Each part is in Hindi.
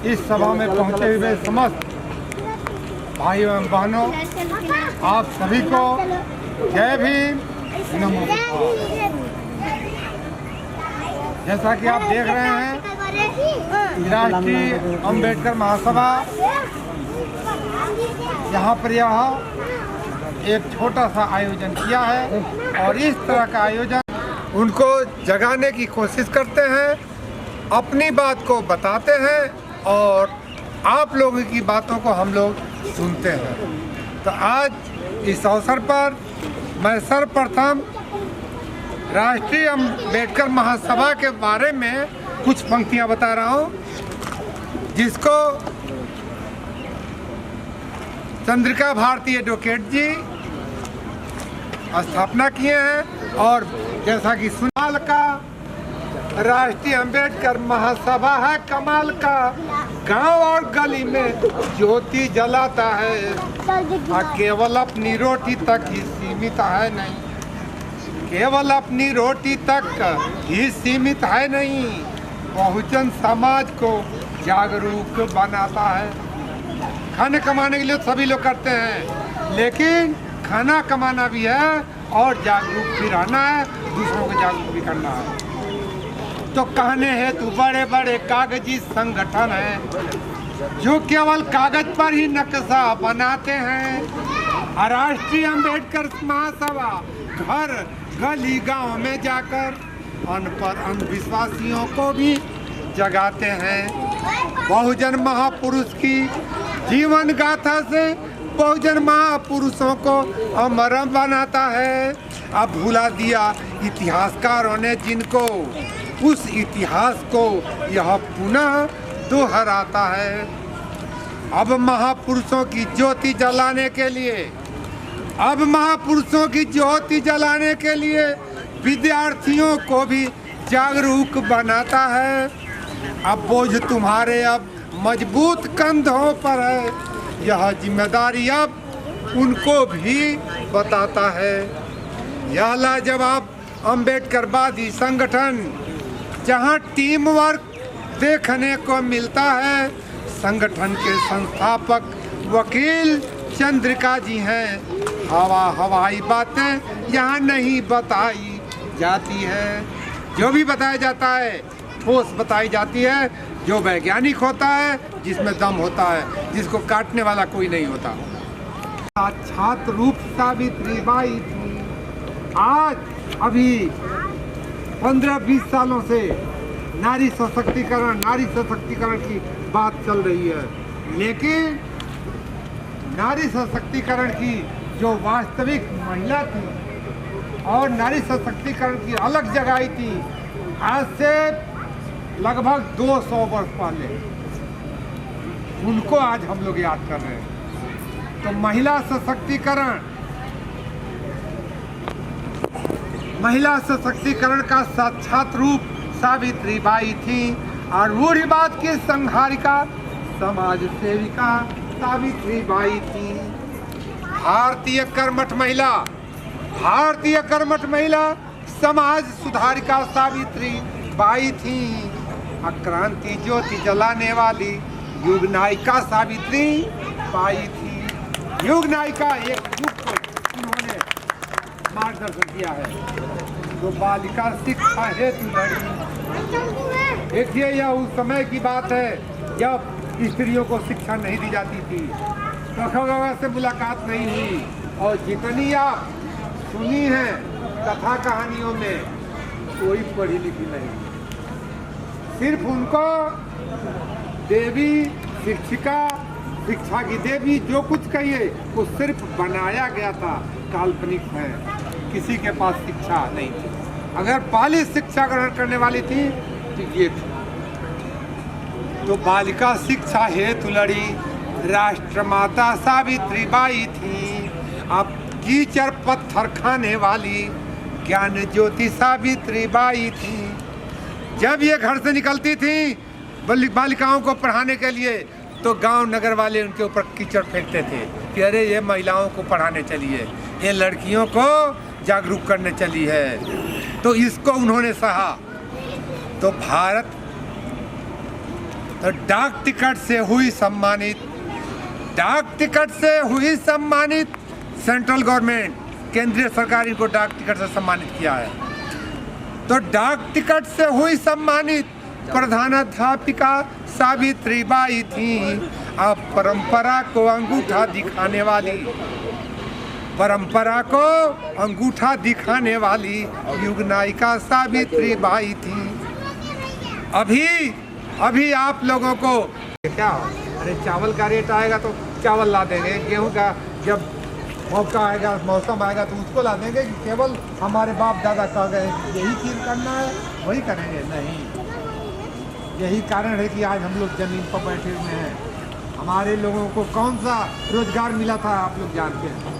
इस सभा में पहुंचे हुए समस्त भाई एवं बहनों, आप सभी को जय भीम, नमो बुद्धाय। जैसा कि आप देख रहे हैं, राष्ट्रीय अंबेडकर महासभा यहाँ पर एक छोटा सा आयोजन किया है और इस तरह का आयोजन उनको जगाने की कोशिश करते हैं, अपनी बात को बताते हैं और आप लोगों की बातों को हम लोग सुनते हैं। तो आज इस अवसर पर मैं सर्वप्रथम राष्ट्रीय अंबेडकर महासभा के बारे में कुछ पंक्तियां बता रहा हूं, जिसको चंद्रिका भारती एडवोकेट जी स्थापना किए हैं। और जैसा कि सुनाल का राष्ट्रीय अंबेडकर महासभा है कमाल का, गांव और गली में ज्योति जलाता है, केवल अपनी रोटी तक ही सीमित है नहीं, केवल अपनी रोटी तक ही सीमित है नहीं, बहुजन समाज को जागरूक बनाता है। खाने कमाने के लिए सभी लोग करते हैं, लेकिन खाना कमाना भी है और जागरूक भी रहना है, दूसरों को जागरूक भी करना है। तो कहने हेतु बड़े बड़े कागजी संगठन हैं जो केवल कागज पर ही नक्शा बनाते हैं। राष्ट्रीय अंबेडकर महासभा हर गली गांव में जाकर अनपढ़ अंधविश्वासियों को भी जगाते हैं। बहुजन महापुरुष की जीवन गाथा से बहुजन महापुरुषों को अमर बनाता है। अब भुला दिया इतिहासकारों ने जिनको, उस इतिहास को यह पुनः दोहराता है। अब महापुरुषों की ज्योति जलाने के लिए, अब महापुरुषों की ज्योति जलाने के लिए विद्यार्थियों को भी जागरूक बनाता है। अब बोझ तुम्हारे अब मजबूत कंधों पर है, यह जिम्मेदारी अब उनको भी बताता है। यह लाजवाब अंबेडकरवादी संगठन जहां टीम वर्क देखने को मिलता है, संगठन के संस्थापक वकील चंद्रिका जी हैं। हवाई बातें यहाँ नहीं बताई जाती है, जो भी बताया जाता है ठोस बताई जाती है, जो वैज्ञानिक होता है, जिसमें दम होता है, जिसको काटने वाला कोई नहीं होता। छात्र रूप सावित्रीबाई थी। आज अभी 15-20 सालों से नारी सशक्तिकरण की बात चल रही है, लेकिन नारी सशक्तिकरण की जो वास्तविक महिला थी और नारी सशक्तिकरण की अलग जगाई थी, आज से लगभग 200 वर्ष पहले, उनको आज हम लोग याद कर रहे हैं। तो महिला सशक्तिकरण का साक्षात रूप सावित्रीबाई थी और रूढ़िवाद की संहारिका समाज सेविका सावित्रीबाई थी। भारतीय कर्मठ महिला समाज सुधारिका सावित्रीबाई थी। क्रांति ज्योति जलाने वाली युग नायिका सावित्रीबाई थी। युग नायिका एक युग को उन्होंने मार्गदर्शन किया है, जो बालिका शिक्षा हेतु लड़ी। देखिए, यह उस समय की बात है जब स्त्रियों को शिक्षा नहीं दी जाती थी, कखगघ से मुलाकात नहीं हुई, और जितनी आप सुनी है कथा कहानियों में, कोई पढ़ी लिखी नहीं। सिर्फ उनको देवी, शिक्षिका, शिक्षा की देवी जो कुछ कहिए वो सिर्फ बनाया गया था, काल्पनिक है, किसी के पास शिक्षा नहीं थी। अगर पहली शिक्षा ग्रहण करने वाली थी तो ये थी। तो बालिका शिक्षा हेतु लड़ी राष्ट्रमाता सावित्रीबाई थी। अब कीचड़ पत्थर खाने वाली ज्ञान ज्योति सावित्रीबाई थी। जब ये घर से निकलती थी बालिकाओं को पढ़ाने के लिए, तो गांव नगर वाले उनके ऊपर कीचड़ फेंकते थे कि अरे ये महिलाओं को पढ़ाने चली है, ये लड़कियों को जागरूक करने चली है। तो इसको उन्होंने सहा। तो तो डाक टिकट से हुई सम्मानित, डाक टिकट से हुई सम्मानित। सेंट्रल गवर्नमेंट, केंद्रीय सरकार इनको डाक टिकट से सम्मानित किया है। तो डाक टिकट से हुई सम्मानित प्रधानाध्यापिका सावित्रीबाई थी। अब परंपरा को अंगूठा दिखाने वाली, परंपरा को अंगूठा दिखाने वाली युग नायिका सावित्रीबाई थी। अभी आप लोगों को क्या, अरे चावल का रेट आएगा तो चावल ला देंगे, गेहूं का जब मौका आएगा, मौसम आएगा तो उसको ला देंगे कि केवल हमारे बाप दादा कह गए यही चीज करना है वही करेंगे। नहीं, यही कारण है कि आज हम लोग जमीन पर बैठे हुए हैं। हमारे लोगों को कौन सा रोजगार मिला था आप लोग जानते हैं?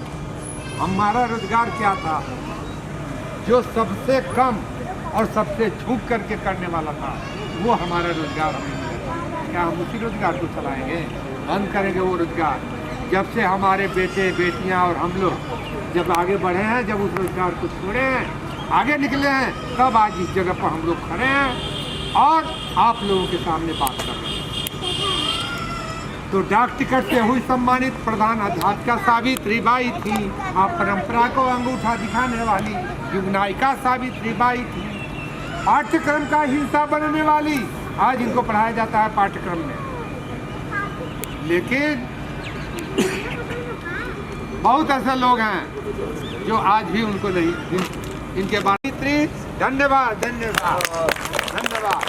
हमारा रोजगार क्या था? जो सबसे कम और सबसे झुक करके करने वाला था, वो हमारा रोजगार हमें मिला था। क्या हम उसी रोजगार को चलाएंगे? बंद करेंगे वो रोजगार? जब से हमारे बेटे बेटियां और हम लोग जब आगे बढ़े हैं, जब उस रोजगार को छोड़े हैं, आगे निकले हैं, तब आज इस जगह पर हम लोग खड़े हैं और आप लोगों के सामने बात कर रहे हैं। तो डाक टिकट से हुई सम्मानित प्रधान अध्यापिका सावित्रीबाई थी। आप परंपरा को अंगूठा दिखाने वाली युग नायिका सावित्रीबाई थी। पाठ्यक्रम का हिस्सा बनने वाली, आज इनको पढ़ाया जाता है पाठ्यक्रम में। लेकिन बहुत ऐसे लोग हैं जो आज भी उनको नहीं, इनके बारे में धन्यवाद धन्यवाद धन्यवाद।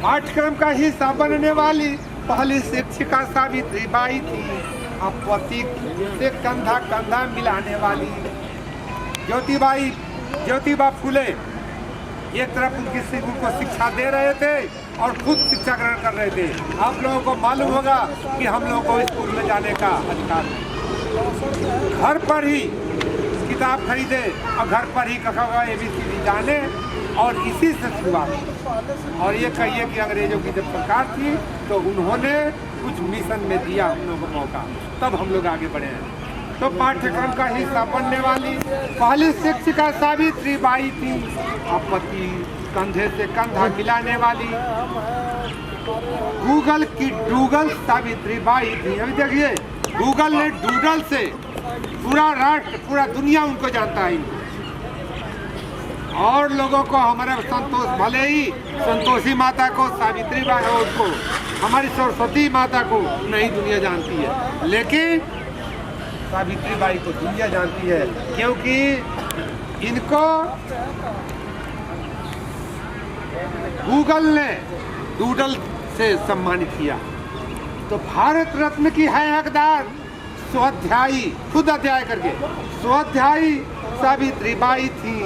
पाठ्यक्रम का हिस्सा बनने वाली पहली शिक्षिका सावित्रीबाई थी। अब पति से कंधा कंधा मिलाने वाली ज्योतिबा फुले एक तरफ उनको शिक्षा दे रहे थे और खुद शिक्षा ग्रहण कर रहे थे। आप लोगों को मालूम होगा कि हम लोगों को स्कूल में जाने का अधिकार है। घर पर ही किताब खरीदे और घर पर ही कहा ABCD जाने, और इसी से शुरुआत। और ये कहिए कि अंग्रेजों की जब सरकार थी तो उन्होंने कुछ मिशन में दिया हम लोगों को मौका, तब हम लोग आगे बढ़े हैं। तो पाठ्यक्रम का हिस्सा बनने वाली पहली शिक्षिका सावित्रीबाई थी। पति कंधे से कंधा मिलाने वाली गूगल की डूगल सावित्रीबाई थी। अभी देखिए, गूगल ने डूडल से पूरा राष्ट्र, पूरा दुनिया उनको जानता है। और लोगों को हमारे संतोष, भले ही संतोषी माता को, सावित्रीबाई हो उसको, हमारी सरस्वती माता को नहीं दुनिया जानती है, लेकिन सावित्रीबाई को दुनिया जानती है, क्योंकि इनको गूगल ने डूडल से सम्मानित किया। तो भारत रत्न की है हकदार स्वाध्यायी, खुद अध्याय करके स्वाध्यायी सावित्रीबाई थी।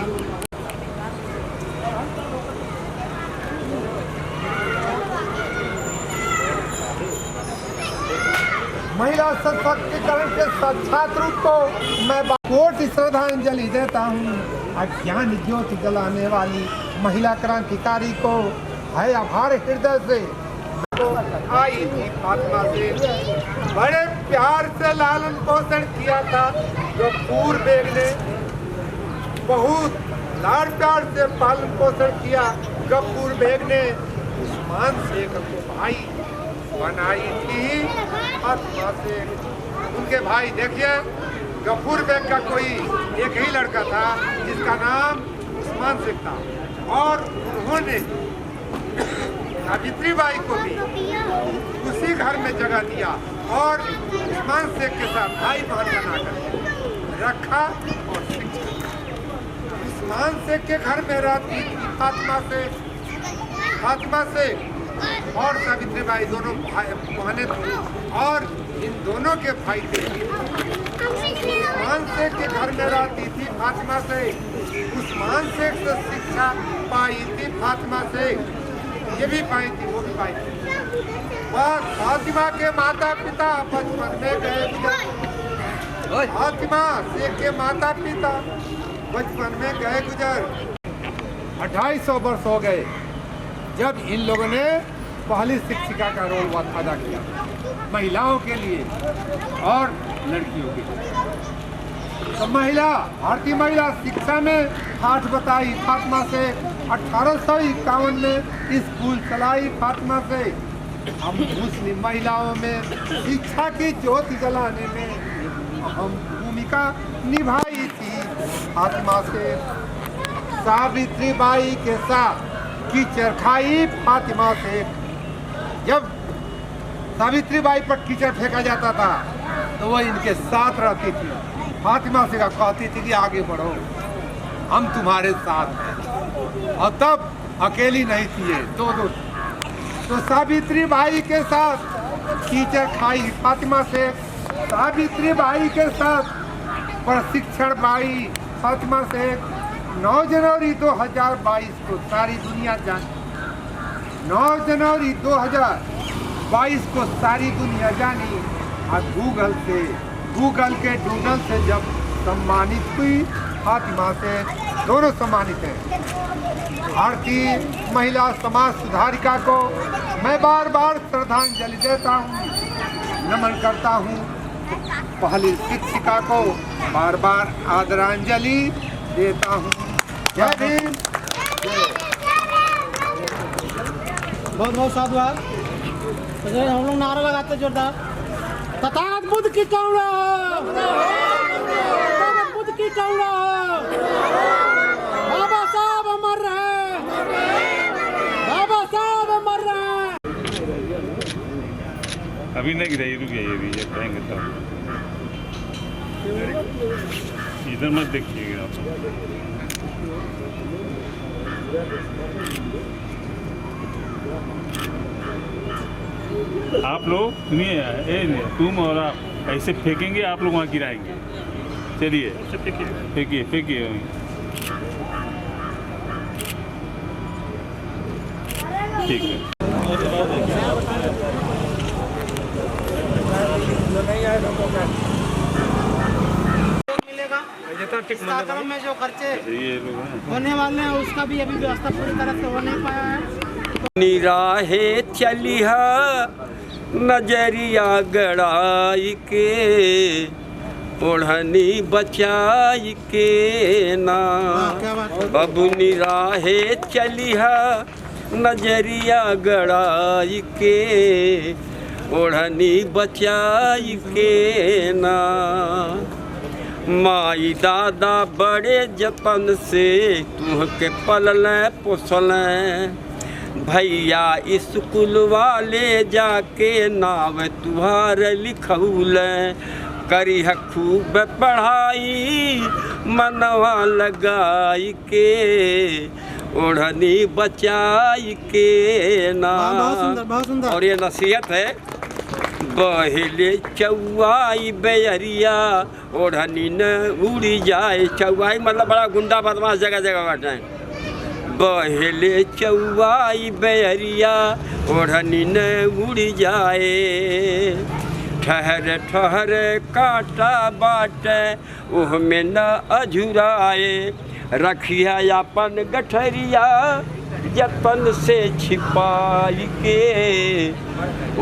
महिला सशक्तिकरण के साक्षात रूप को मैं कोटि श्रद्धांजलि देता हूँ। अज्ञान ज्योति जलाने वाली महिला क्रांतिकारी को है आभार हृदय से। आई थी फातिमा से, बड़े प्यार से लालन पोषण किया था। गफूर बेग ने बहुत लाड़ प्यार से पालन पोषण किया। गफूर बेग ने उस्मान शेख को भाई बनाई थी फातिमा से। उनके भाई देखिए, गफूर बेग का कोई एक ही लड़का था जिसका नाम उस्मान शेख था, और उन्होंने सावित्रीबाई को भी उसी घर में जगह दिया और उस्मान शेख के साथ भाई बहन बनाकर रखा और शिक्षा। उस्मान शेख के घर में रहती थी फातिमा शेख और सावित्रीबाई, दोनों बहनें थी, और इन दोनों के भाई थे। उस्मान शेख के घर में रहती थी फातिमा शेख। उस्मान शेख से शिक्षा पाई थी फातिमा शेख, ये भी पाई थी, वो भी पाई थी। बस फातिमा के माता पिता बचपन में गए गुजर। फातिमा शेख के माता पिता बचपन में गए गुजर। 250 वर्ष हो गए जब इन लोगों ने पहली शिक्षिका का रोल अदा किया, महिलाओं के लिए और लड़कियों के लिए। तो भारतीय महिला शिक्षा में हाथ बताई फातिमा से। 1851 में स्कूल चलाई फातिमा से। हम मुस्लिम महिलाओं में शिक्षा की ज्योति जलाने में अहम भूमिका निभाई थी फातिमा से। सावित्री बाई के साथ कीचड़ खाई फातिमा से। जब सावित्री बाई पर कीचड़ फेंका जाता था तो वो इनके साथ रहती थी। फातिमा से कहती थी कि आगे बढ़ो, हम तुम्हारे साथ हैं। और तब अकेली नहीं थी ये, दो तो सावित्री बाई के साथ कीचड़ खाई फातिमा से। सावित्री बाई के साथ प्रशिक्षण पाई फातिमा से। 9 जनवरी 2022 को सारी दुनिया जानी। 9 जनवरी 2022 को सारी दुनिया जानी। और गूगल के डूडल से जब सम्मानित हुई फातिमा से। दोनों सम्मानित हैं। भारतीय महिला समाज सुधारिका को मैं बार बार श्रद्धांजलि देता हूँ, नमन करता हूँ। पहली शिक्षिका को बार बार आदरांजलि देता हूँ। जय भीम। बहुत बहुत साधुवाद। तो हम लोग नारा लगाते जोरदार, तथागत बुद्ध की चौड़ा, तथागत बुद्ध की चौड़ा, बाबा साहब अमर रहे, बाबा साहब अमर रहे। अभी नहीं गिरा, रुक जाइए, अभी जब कहेंगे तब। इधर मत देखिएगा आप लोग। सुनिए, तुम और आप ऐसे फेंकेंगे, आप लोग वहाँ गिराएंगे। चलिए फेंकिए फेंकिए। ठीक है। कार्यक्रम में जो खर्चे होने वाले हैं उसका भी अभी व्यवस्था पूरी तरह से हो नहीं पाया है। निराहे चलिहा नजरिया गड़ाई के, ओढ़नी बचाई के ना। बबू निराहे चलिहा नजरिया गड़ाई के, ओढ़नी बचाई के ना। माई दादा बड़े जतन से तुहके पललें पोसलें, भैया स्कूल वाले जाके नाव तुहार लिखौलें। करी खूब पढ़ाई मनवा लगाई के, ओढ़नी बचाई के ना। बहुत सुंदर, बहुत सुंदर। और ये नसीहत है, बहिले चौआई बेरिया, ओढ़नी न उड़ी जाए। चौआई मतलब बड़ा गुंडा बदमाश जगह जगह बाटे। बहिले चौआई बेरिया, ओढ़नी न उड़ी जाए। ठहर ठहर कांटा बाटे, ओह में न अझुराए। रखिया अपन गठरिया जतन से छिपाई के,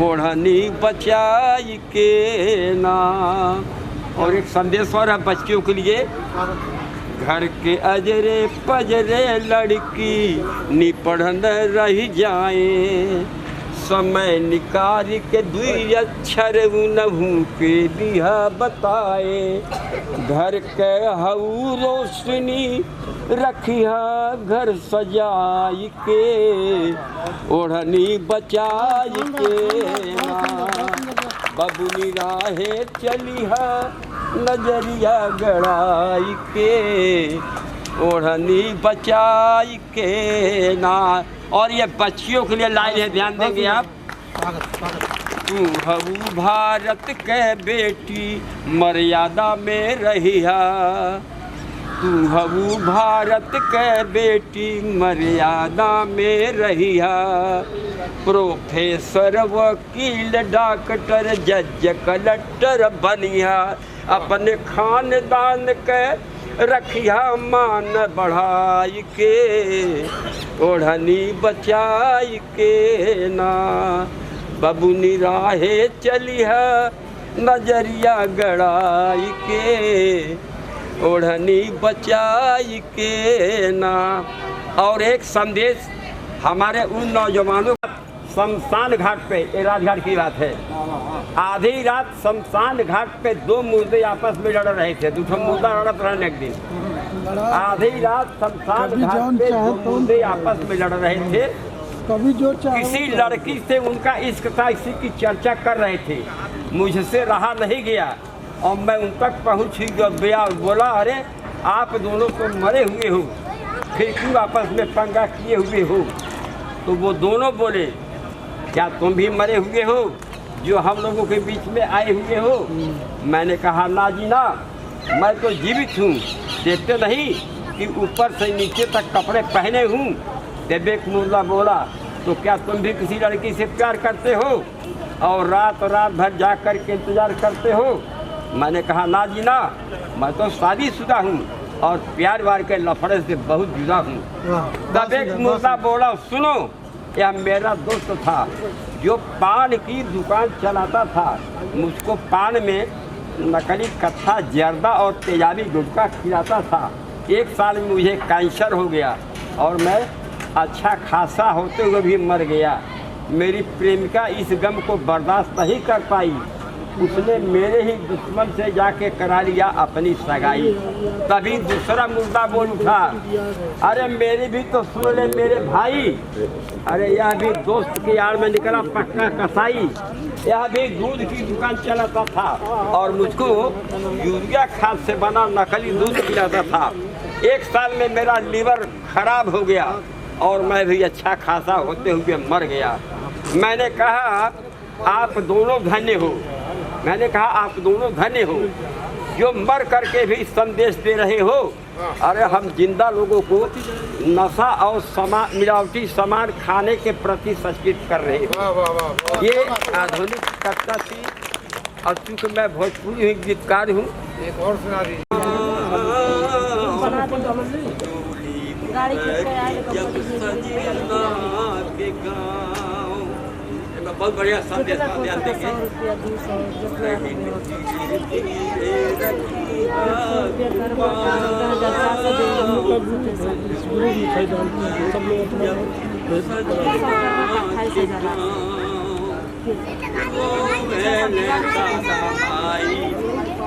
ओढ़नी बचाई के ना। और एक संदेश और है बच्चियों के लिए, घर के अजरे पजरे लड़की निपढ़न रह जाए। समय निकाल के 2 अक्षर उनहू के दिया बताए। घर के हऊ रोशनी रखिया घर सजाई के, ओढ़नी बचाई के ना। बबुनी राहे चलिहा नजरिया गड़ाई के, ओढ़नी बचाई के ना। और ये बच्चियों के लिए लाइन है, ध्यान देंगे आप। तू हऊ भारत के बेटी मर्यादा में रहिया। तू हऊ भारत के बेटी मर्यादा में रहिया। प्रोफेसर वकील डॉक्टर जज कलेक्टर बनिया। अपने खानदान के रखिया मान बढ़ाई के, ओढ़नी बचाई के ना। बबुनी राहे चलिहा नजरिया गड़ाई के, ओढ़नी बचाई के ना। और एक संदेश हमारे उन नौजवानों का, शमशान घाट पे, ये राजघाट की बात है, आधी रात शमशान घाट पे दो मुर्दे आपस में लड़ रहे थे। दूसरा मुर्दा लड़त रहे एक दिन, आधी रात शमशान घाट पे दो मुर्दे आपस में लड़ रहे थे। कभी जो किसी लड़की से उनका इश्क था, इसी की चर्चा कर रहे थे। मुझसे रहा नहीं गया और मैं उन तक पहुँची गया, बोला अरे आप दोनों तो मरे हुए हो, फिर क्यों आपस में पंगा किए हुए हो? तो वो दोनों बोले क्या तुम भी मरे हुए हो जो हम लोगों के बीच में आए हुए हो? मैंने कहा ना जी ना, मैं तो जीवित हूँ, देखते नहीं कि ऊपर से नीचे तक कपड़े पहने हूँ। तब एक मुर्दा बोला तो क्या तुम भी किसी लड़की से प्यार करते हो और रात भर जा कर के इंतज़ार करते हो? मैंने कहा ना जी ना, मैं तो शादीशुदा हूँ और प्यार वार के लफड़े से बहुत जुदा हूँ। तब एक मुर्दा बोला सुनो, यह मेरा दोस्त था जो पान की दुकान चलाता था। मुझको पान में नकली कत्था, जर्दा और तेजाबी गुटखा खिलाता था। एक साल में मुझे कैंसर हो गया और मैं अच्छा खासा होते हुए भी मर गया। मेरी प्रेमिका इस गम को बर्दाश्त नहीं कर पाई, उसने मेरे ही दुश्मन से जाके करा लिया अपनी सगाई। तभी दूसरा मुर्दा बोल उठा, अरे मेरी भी तो सुन ले मेरे भाई, अरे यह भी दोस्त की आड़ में निकला पक्का कसाई। यह भी दूध की दुकान चलाता था और मुझको यूरिया खाद से बना नकली दूध पिलाता था। एक साल में मेरा लीवर खराब हो गया और मैं भी अच्छा खासा होते हुए मर गया। मैंने कहा आप दोनों धन्य हो, मैंने कहा आप दोनों धन्य हो जो मर करके भी संदेश दे रहे हो। अरे हम जिंदा लोगों को नशा और मिलावटी सामान खाने के प्रति सचेत कर रहे हो। ये आधुनिक कविता थी और चूँकि मैं भोजपुरी गीतकार हूँ। एक और सुना दीजिए। बहुत बढ़िया संदेश ध्यान देंगे।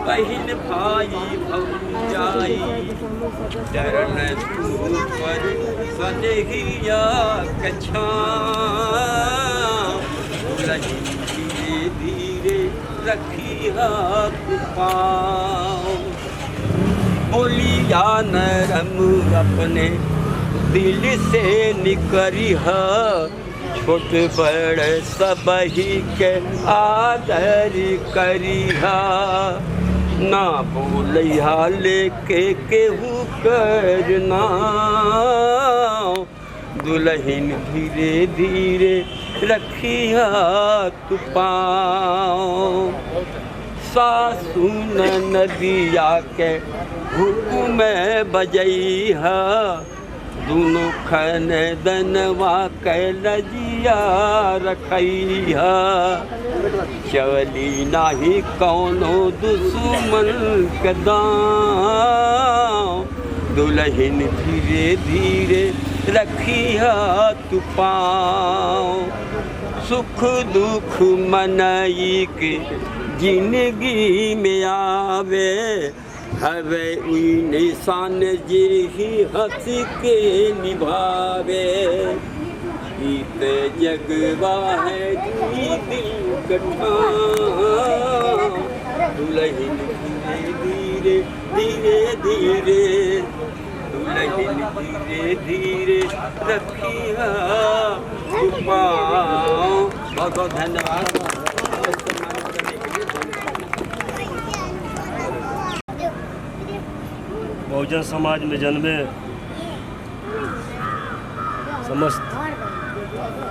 बहन भाई भौजाई चरण पर सनहिया कछा धीरे धीरे रखी हाथ पाँव। बोली या नरम अपने दिल से निकरी छोट बड़ सब ही के आदर करिहा। ना बोलिहा लेके केहू करना, दुल्हन धीरे धीरे रखिया तू पाँव। सासू नदिया के हुक्म बजैहा, दोनों खन दनवा के लजिया रखैहा। चली नाही कौनो दुश्मन के दाँव, दुल्हन धीरे धीरे रखिया तू पाँव। सुख दुख मनई के जिंदगी में आवे, हवे उई निशान जे ही हंस के निभावे। गीत जगवा है दुई दिल कठा, दुल्हन धीरे धीरे धीरे धीरे, दुल्हन धीरे धीरे रखिया तू पाँव। बहुत बहुत धन्यवाद। बहुजन समाज में जन्मे समस्त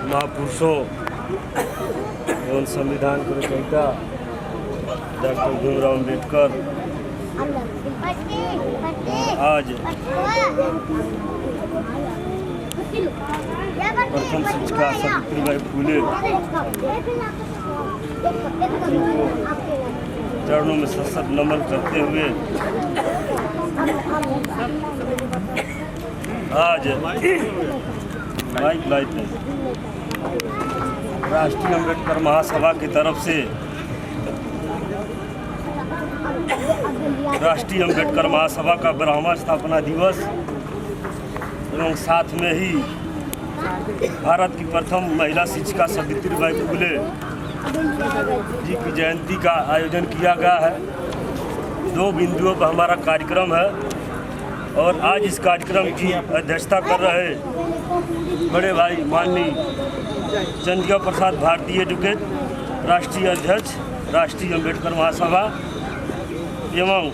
महापुरुषों एवं संविधान के रचयिता डॉक्टर भीमराव अम्बेडकर आज प्रथम शिक्षिका सावित्रीबाई फुले जी को चरणों में सशक्त नमन करते हुए आज राष्ट्रीय अम्बेडकर महासभा की तरफ से राष्ट्रीय अम्बेडकर महासभा का 12वां स्थापना दिवस एवं साथ में ही भारत की प्रथम महिला शिक्षिका सावित्रीबाई फुले जी की जयंती का आयोजन किया गया है। 2 बिंदुओं पर हमारा कार्यक्रम है और आज इस कार्यक्रम की अध्यक्षता कर रहे बड़े भाई माननीय चंद्रिका प्रसाद भारती एडवोकेट, राष्ट्रीय अध्यक्ष राष्ट्रीय अम्बेडकर महासभा एवं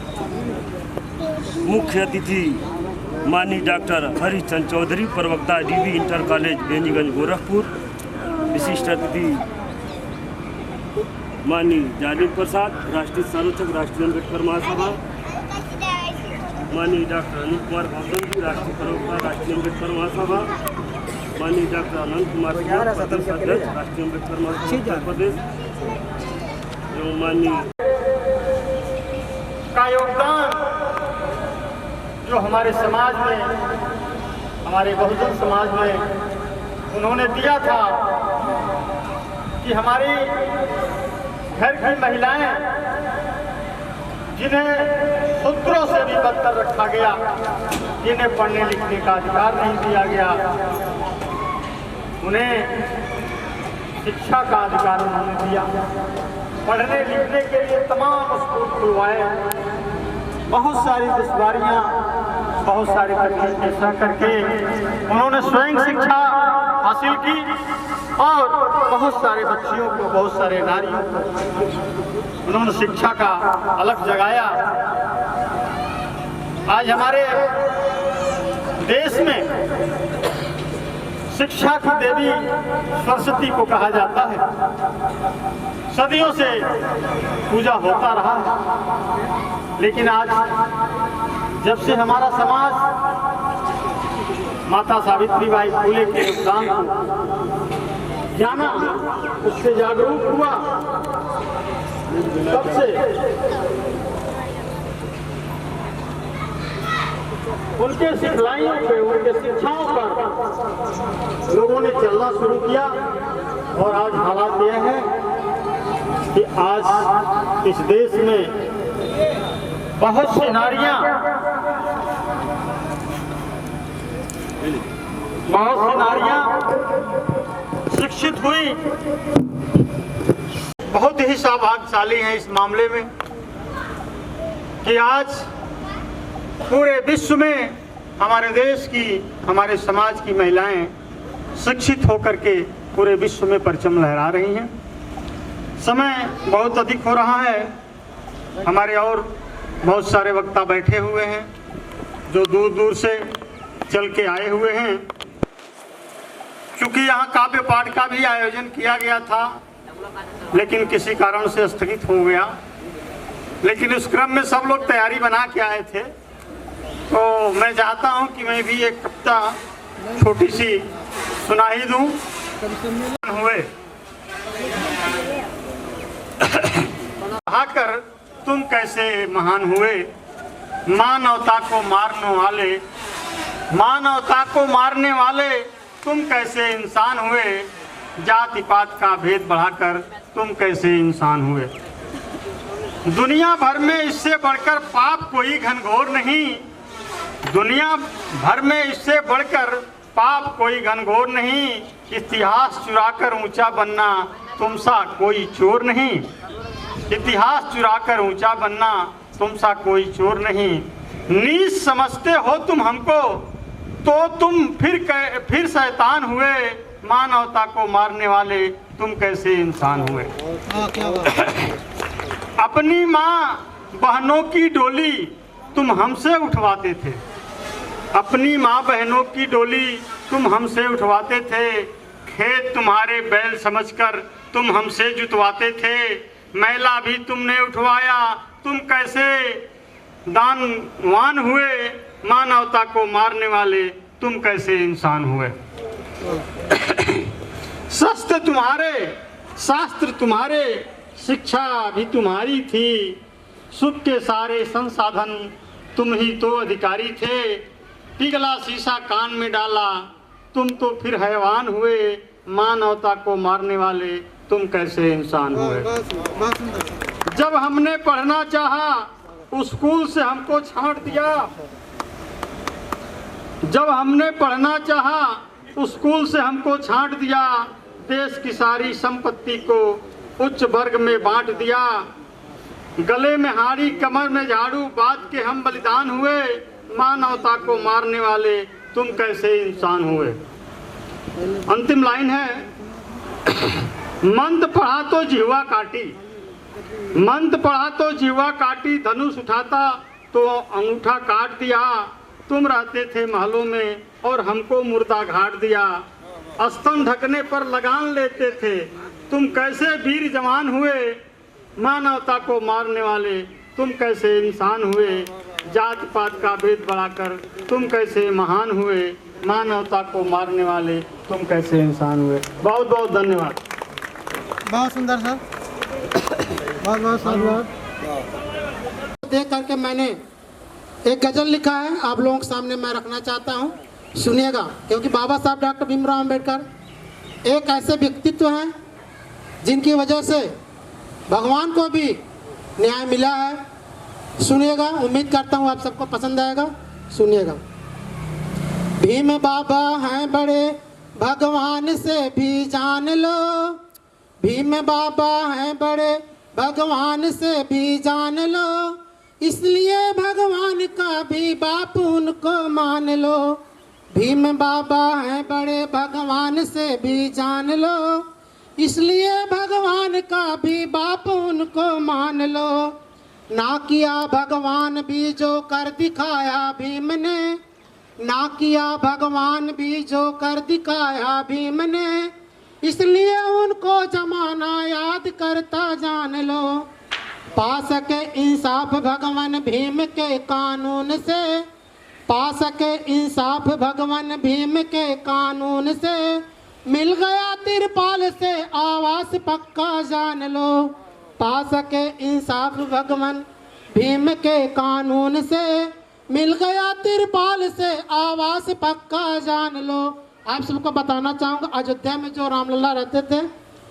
मुख्य अतिथि माननीय डॉक्टर हरिचंद चौधरी, प्रवक्ता DV inter college Beniganj Gorakhpur. विशिष्ट अतिथि माननीय जालिम प्रसाद, राष्ट्रीय संरक्षक राष्ट्रीय अम्बेडकर महासभा। माननीय डॉक्टर अनिल कुमार गौतम जी, राष्ट्रीय प्रवक्ता राष्ट्रीय अम्बेडकर महासभा। माननीय डॉक्टर अनंत कुमार प्रदेश अध्यक्ष राष्ट्रीय अम्बेडकर महासभा उत्तर प्रदेश एवं माननीय का योगदान जो हमारे समाज में, हमारे बहुजन समाज में उन्होंने दिया था कि हमारी घर की महिलाएं जिन्हें सूत्रों से भी बदतर रखा गया, जिन्हें पढ़ने लिखने का अधिकार नहीं दिया गया, उन्हें शिक्षा का अधिकार उन्होंने दिया। पढ़ने लिखने के लिए तमाम स्कूल खुलवाए, बहुत सारी दुश्वारियाँ, बहुत सारी तकलीफें सह करके उन्होंने स्वयं शिक्षा हासिल की और बहुत सारे बच्चियों को, बहुत सारे नारियों को उन्होंने शिक्षा का अलग जगाया। आज हमारे देश में शिक्षा की देवी सरस्वती को कहा जाता है। सदियों से पूजा होता रहा है, लेकिन आज जब से हमारा समाज माता सावित्रीबाई फुले के योगदान को जाना, उससे जागरूक हुआ, तब से उनके सिखलाइयों पे, उनके शिक्षाओं पर लोगों ने चलना शुरू किया। और आज हालात यह है कि आज इस देश में बहुत सी नारियां, शिक्षित हुई, बहुत ही सौभाग्यशाली हैं इस मामले में कि आज पूरे विश्व में हमारे देश की, हमारे समाज की महिलाएं शिक्षित होकर के पूरे विश्व में परचम लहरा रही हैं। समय बहुत अधिक हो रहा है, हमारे और बहुत सारे वक्ता बैठे हुए हैं जो दूर दूर से चल के आए हुए हैं। क्योंकि यहाँ काव्य पाठ का भी आयोजन किया गया था, लेकिन किसी कारण से स्थगित हो गया। लेकिन उस क्रम में सब लोग तैयारी बना के आए थे, तो मैं चाहता हूं कि मैं भी एक कविता छोटी सी सुना ही दूं। हुए कहाकर तुम कैसे महान हुए, मानवता को मारने वाले, मानवता को मारने वाले तुम कैसे इंसान हुए, जाति पात का भेद बढ़ाकर तुम कैसे इंसान हुए। दुनिया भर में इससे बढ़कर पाप कोई घनघोर नहीं, दुनिया भर में इससे बढ़कर पाप कोई घनघोर नहीं। इतिहास चुराकर ऊंचा बनना तुम सा कोई चोर नहीं, इतिहास चुराकर ऊंचा बनना तुम सा कोई चोर नहीं। नीच समझते हो तुम हमको तो तुम फिर शैतान हुए, मानवता को मारने वाले तुम कैसे इंसान हुए। अपनी माँ बहनों की डोली तुम हमसे उठवाते थे, अपनी माँ बहनों की डोली तुम हमसे उठवाते थे। खेत तुम्हारे बैल समझकर तुम हमसे जुतवाते थे, मैला भी तुमने उठवाया तुम कैसे दानवान हुए, मानवता को मारने वाले तुम कैसे इंसान हुए। शास्त्र तुम्हारे शिक्षा भी तुम्हारी थी, सुख के सारे संसाधन तुम ही तो अधिकारी थे, पिघला शीशा कान में डाला, तुम तो फिर हैवान हुए, मानवता को मारने वाले तुम कैसे इंसान हुए। जब हमने पढ़ना चाहा स्कूल से हमको छांट दिया, जब हमने पढ़ना चाहा स्कूल से हमको छांट दिया, देश की सारी संपत्ति को उच्च वर्ग में बांट दिया, गले में हाड़ी कमर में झाड़ू बांध के हम बलिदान हुए, मानवता को मारने वाले तुम कैसे इंसान हुए। अंतिम लाइन है, मंत्र पढ़ा तो जिह्वा काटी, मंत्र पढ़ा तो जिह्वा काटी, धनुष उठाता तो अंगूठा काट दिया, तुम रहते थे महलों में और हमको मुर्दा घाट दिया, स्तन ढकने पर लगान लेते थे, तुम कैसे वीर जवान हुए, मानवता को मारने वाले तुम कैसे इंसान हुए, जात पात का भेद बढ़ाकर तुम कैसे महान हुए, मानवता को मारने वाले तुम कैसे इंसान हुए। बहुत बहुत धन्यवाद। बहुत सुंदर सर, बहुत बहुत धन्यवाद। देख करके मैंने एक गजल लिखा है, आप लोगों के सामने मैं रखना चाहता हूँ, सुनिएगा। क्योंकि बाबा साहब डॉक्टर भीमराव अंबेडकर एक ऐसे व्यक्तित्व हैं जिनकी वजह से भगवान को भी न्याय मिला है। सुनिएगा, उम्मीद करता हूँ आप सबको पसंद आएगा, सुनिएगा। भीम बाबा हैं बड़े, भगवान से भी जान लो, भीम बाबा हैं बड़े, भगवान से भी जान लो, इसलिए भगवान का भी बाप उनको मान लो। भीम बाबा हैं बड़े, भगवान से भी जान लो, इसलिए भगवान का भी बाप उनको मान लो। ना किया भगवान भी जो कर दिखाया भीम ने, ना किया भगवान भी जो कर दिखाया भीम ने, इसलिए उनको जमाना याद करता जान लो। पा सके इंसाफ भगवान भीम के कानून से, पा सके इंसाफ भगवान भीम के कानून से, मिल गया तिरपाल से आवास पक्का जान लो। पा सके इंसाफ भगवान भीम के कानून से, मिल गया तिरपाल से आवास पक्का जान लो। आप सबको बताना चाहूँगा, अयोध्या में जो रामलला रहते थे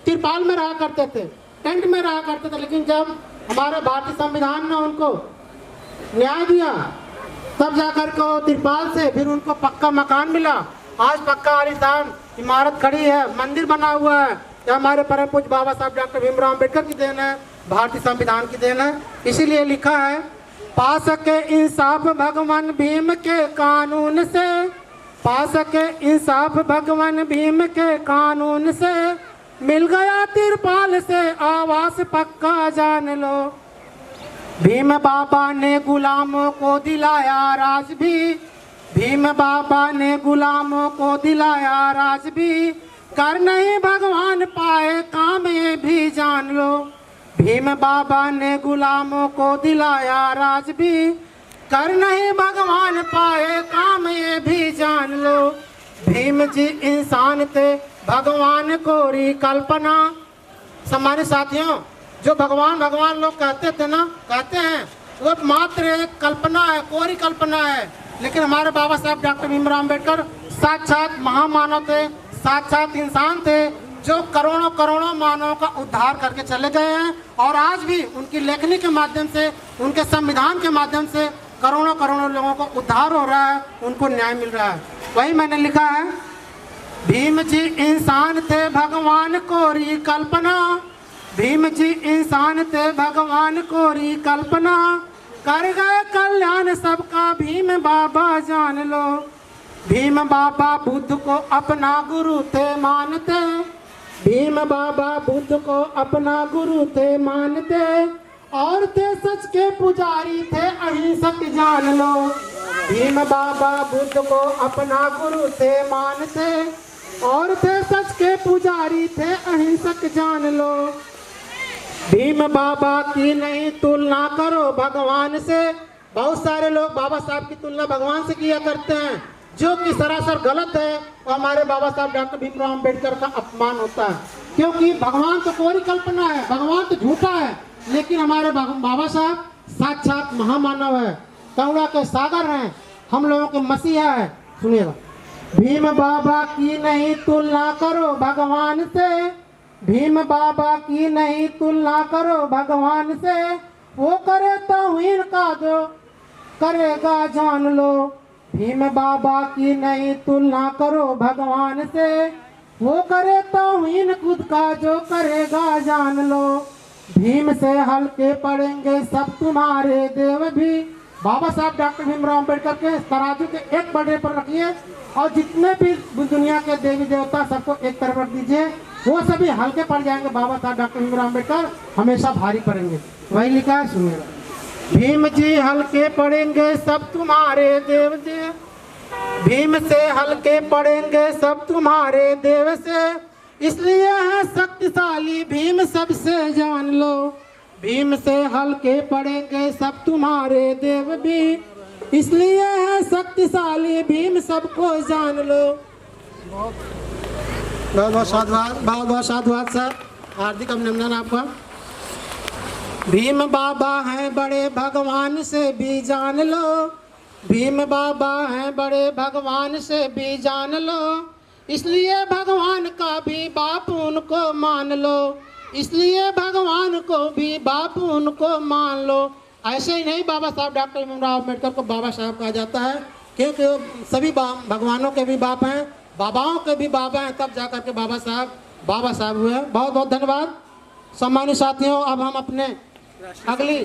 तिरपाल में रहा करते थे, टेंट में रहा करते थे, लेकिन जब हमारे भारतीय संविधान ने उनको न्याय दिया तब जाकर को तिरपाल से फिर उनको पक्का मकान मिला। आज पक्का आलीशान इमारत खड़ी है, मंदिर बना हुआ है। यह हमारे परम पूज्य बाबा साहब डॉक्टर भीमराव अंबेडकर की देन है, भारतीय संविधान की देन है। इसीलिए लिखा है, पा सके इंसाफ भगवान भीम के कानून से, पा सके इंसाफ भगवान भीम के कानून से, मिल गया तिरपाल से आवास पक्का जान लो। भीम बाबा ने गुलामों को दिलाया राज भी, भीम बाबा ने गुलामों को दिलाया राज भी, कर नहीं भगवान पाए काम ये भी जान लो। भीम बाबा ने गुलामों को दिलाया राज भी, कर नहीं भगवान पाए काम ये भी जान लो। भीम जी इंसान थे, भगवान कोरी कल्पना। सम्मानित साथियों, जो भगवान भगवान लोग कहते थे ना, कहते हैं, वो मात्र एक कल्पना है, कोरी कल्पना है। लेकिन हमारे बाबा साहब डॉक्टर भीमराव अंबेडकर साक्षात महामानव थे, साक्षात इंसान थे, जो करोड़ों करोड़ों मानवों का उद्धार करके चले गए हैं। और आज भी उनकी लेखनी के माध्यम से, उनके संविधान के माध्यम से करोड़ों करोड़ों लोगों को उद्धार हो रहा है, उनको न्याय मिल रहा है। वही मैंने लिखा है, भीम जी इंसान थे, भगवान कोरी कल्पना। भीम जी इंसान थे, भगवान कोरी कल्पना, कर गए कल्याण सबका भीम बाबा जान लो। भीम बाबा बुद्ध को अपना गुरु थे मानते, भीम बाबा बुद्ध को अपना गुरु थे मानते, और थे सच के पुजारी थे अहिंसक जान लो। भीम बाबा बुद्ध को अपना गुरु थे मानते, और थे सच के पुजारी थे अहिंसक जान लो। भीम बाबा की नहीं तुलना करो भगवान से। बहुत सारे लोग बाबा साहब की तुलना भगवान से किया करते हैं, जो कि सरासर गलत है। और हमारे बाबा साहब डॉक्टर भीमराव अंबेडकर का अपमान होता है, क्योंकि भगवान तो कोरी कल्पना है, भगवान तो झूठा है, लेकिन हमारे बाबा साहब साक्षात महामानव है। करुणा के सागर हैं, हम लोगों के मसीहा है। सुनिएगा। भीम बाबा की नहीं तुलना करो भगवान से, भीम बाबा की नहीं तुलना करो भगवान से, वो करे तौहीन का जो करेगा जान लो। भीम बाबा की नहीं तुलना करो भगवान से, वो करे तौहीन खुद का जो करेगा जान लो। भीम से हल्के पड़ेंगे सब तुम्हारे देव भी। बाबा साहब डॉक्टर भीमराव अम्बेडकर के तराजू के एक बड़े पर रखिए और जितने भी दुनिया के देवी देवता सबको एक तरफ रख दीजिए, वो सभी हल्के पड़ जाएंगे। बाबा साहब डॉक्टर भीमराव अम्बेडकर हमेशा भारी पड़ेंगे। वही लिखा है, सुनिएगा। भीम जी हल्के पड़ेंगे सब तुम्हारे देव जी, भीम से हल्के पड़ेंगे सब तुम्हारे देव से, इसलिए है शक्तिशाली भीम सबसे जान लो। भीम से हल्के पड़ेंगे सब तुम्हारे देव भी, इसलिए है शक्तिशाली भीम सबको जान लो। बहुत बहुत साधुवाद, बहुत बहुत साधुवाद सर, हार्दिक अभिनंदन आपका। भीम बाबा हैं बड़े भगवान से भी जान लो, भीम बाबा हैं बड़े भगवान से भी जान लो, इसलिए भगवान का भी बाप उनको मान लो, इसलिए भगवान को भी बाप उनको मान लो। ऐसे ही नहीं, बाबा साहब डॉक्टर भीमराव अम्बेडकर को बाबा साहब कहा जाता है, क्योंकि सभी भगवानों के भी बाप हैं, बाबाओं के भी बाबा हैं, तब जाकर के बाबा साहब हुए। बहुत बहुत धन्यवाद। सम्मानित साथियों, अब हम अपने अगली